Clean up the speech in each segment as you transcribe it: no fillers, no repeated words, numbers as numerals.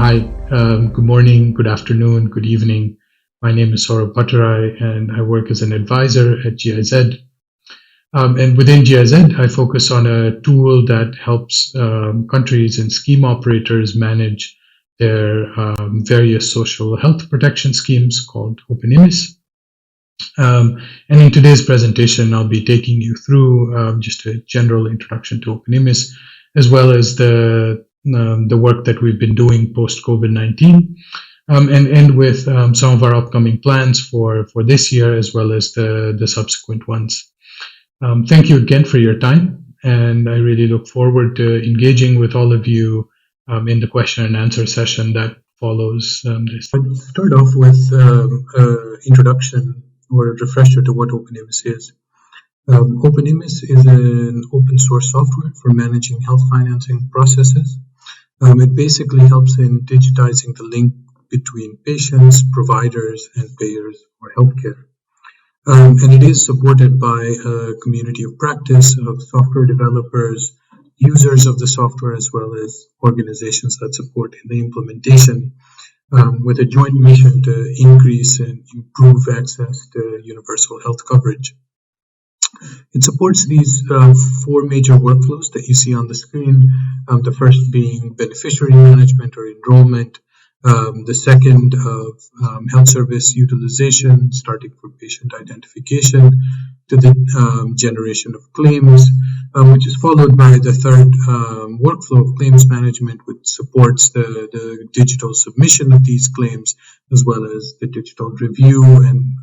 Hi, good morning, good afternoon, good evening. My name is Saurabh Bhattarai, and I work as an advisor at GIZ. And within GIZ, I focus on a tool that helps countries and scheme operators manage their various social health protection schemes called OpenIMIS. And in today's presentation, I'll be taking you through just a general introduction to OpenIMIS, as well as the work that we've been doing post-COVID-19, and end with some of our upcoming plans for this year, as well as the subsequent ones. Thank you again for your time, and I really look forward to engaging with all of you in the question and answer session that follows this. I'll start off with an introduction or a refresher to what OpenIMIS is. OpenIMIS is an open source software for managing health financing processes. It basically helps in digitizing the link between patients, providers, and payers for healthcare. And it is supported by a community of practice of software developers, users of the software, as well as organizations that support in the implementation, with a joint mission to increase and improve access to universal health coverage. It supports these four major workflows that you see on the screen, the first being beneficiary management or enrollment, the second of health service utilization, starting from patient identification to the generation of claims, which is followed by the third workflow of claims management, which supports the digital submission of these claims, as well as the digital review and,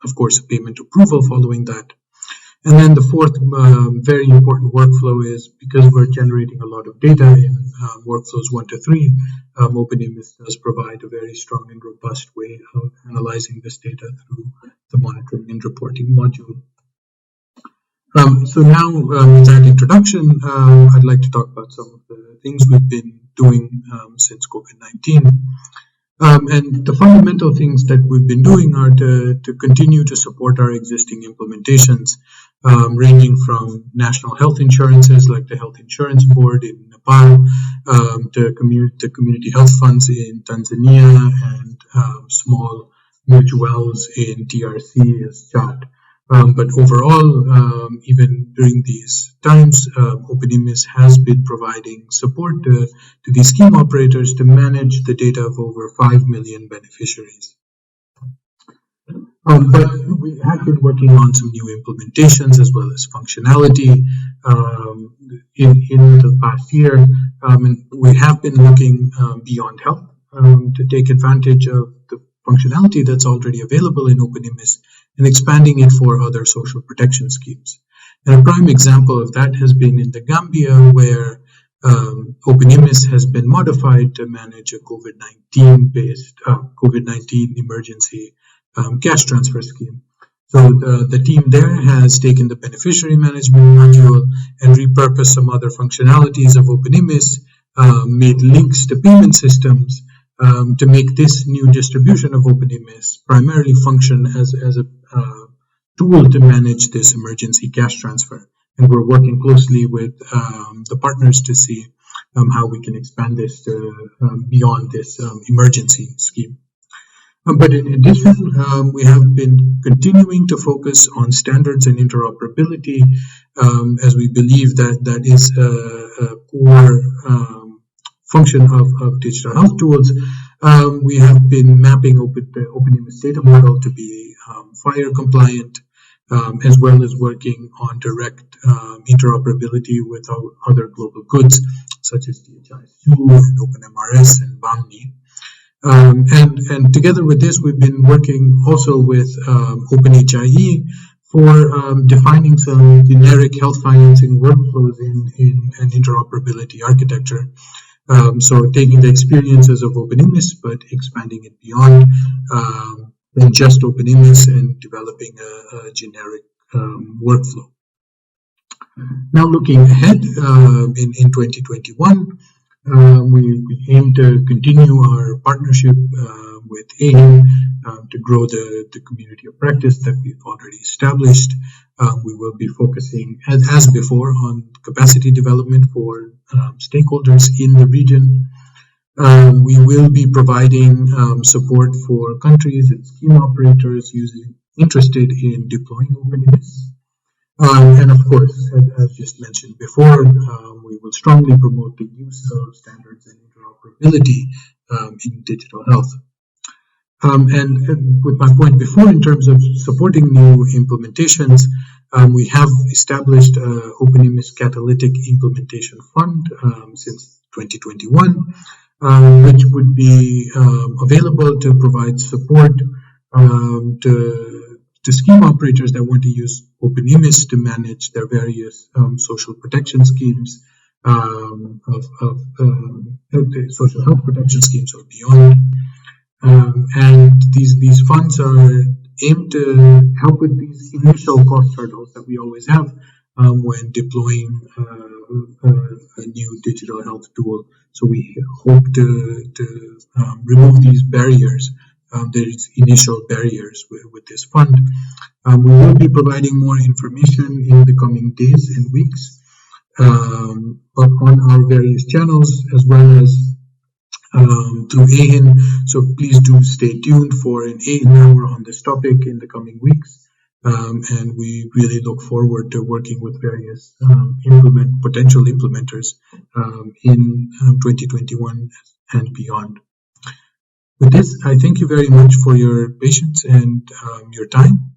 of course, payment approval following that. And then the fourth very important workflow is, because we're generating a lot of data in workflows 1 to 3, OpenIMIS does provide a very strong and robust way of analyzing this data through the monitoring and reporting module. So now, with that introduction, I'd like to talk about some of the things we've been doing since COVID-19. And the fundamental things that we've been doing are to continue to support our existing implementations, ranging from national health insurances like the Health Insurance Board in Nepal, to community health funds in Tanzania, and small mutuals in DRC as Chad. But overall, even during these times, OpenIMIS has been providing support to these scheme operators to manage the data of over 5 million beneficiaries. But we have been working on some new implementations as well as functionality in the past year, and we have been looking beyond health to take advantage of the functionality that's already available in OpenIMIS and expanding it for other social protection schemes. And a prime example of that has been in the Gambia, where OpenIMIS has been modified to manage a COVID-19 emergency cash transfer scheme. So the team there has taken the beneficiary management module and repurposed some other functionalities of OpenIMIS, made links to payment systems, to make this new distribution of OpenIMIS primarily function as a tool to manage this emergency cash transfer. And we're working closely with the partners to see how we can expand this to beyond this emergency scheme. But in addition, we have been continuing to focus on standards and interoperability, as we believe that is a core function of digital health tools. We have been mapping the OpenIMIS data model to be FHIR compliant, as well as working on direct interoperability with other global goods, such as DHIS2 and OpenMRS and BAMNI. And together with this, we've been working also with OpenHIE for defining some generic health financing workflows in an interoperability architecture. So taking the experiences of OpenIMIS, but expanding it beyond than just OpenIMIS and developing a generic workflow. Now looking ahead, in 2021, we aim to continue our partnership with AIM to grow the community of practice that we've already established. We will be focusing, as before, on capacity development for stakeholders in the region. We will be providing support for countries and scheme operators interested in deploying OpenMS. And of course, as just mentioned before, we will strongly promote the use of standards and interoperability in digital health. And with my point before, in terms of supporting new implementations, we have established OpenMS Catalytic Implementation Fund since 2021, which would be available to provide support to scheme operators that want to use OpenMS to manage their various social protection schemes, social health protection schemes or beyond. And these funds are aimed to help with these initial cost hurdles that we always have when deploying a new digital health tool. So we hope to remove these barriers, these initial barriers with this fund. We will be providing more information in the coming days and weeks on our various channels, as well as through AHIN. So please do stay tuned for an AHIN hour on this topic in the coming weeks. And we really look forward to working with various potential implementers in 2021 and beyond. With this, I thank you very much for your patience and your time.